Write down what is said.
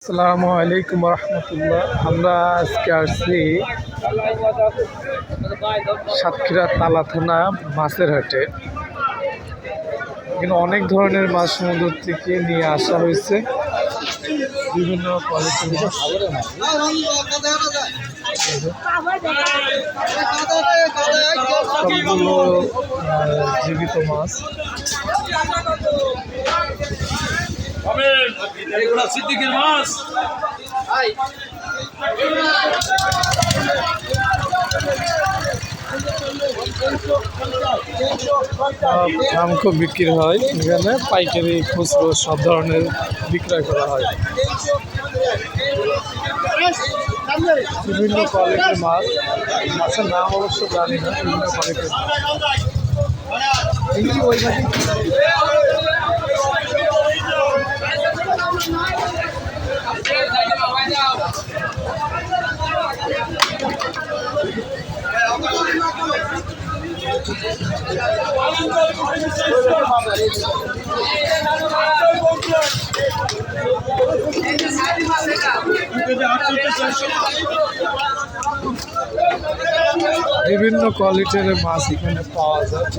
আসসালামু আলাইকুম রহমতুল্লাহ। আমরা আজকে আসছি সাতক্ষীরা তালা থানা মাছের হাটে। এখানে অনেক ধরনের মাছ সমুদ্র থেকে নিয়ে আসা হয়েছে, বিভিন্ন কোয়ালিটির মাছ। সবগুলো জীবিত মাছ। সিদ্দিকের মাছ দাম খুব বিক্রি হয় এখানে, পাইকারি খুচরো সব ধরনের বিক্রয় করা হয়। বিভিন্ন কোয়ালিটির মাছ, মাছের নাম অবশ্য জানি না, বিভিন্ন কোয়ালিটির বিভিন্ন কোয়ালিটির মাছ এখানে পাওয়া যায়।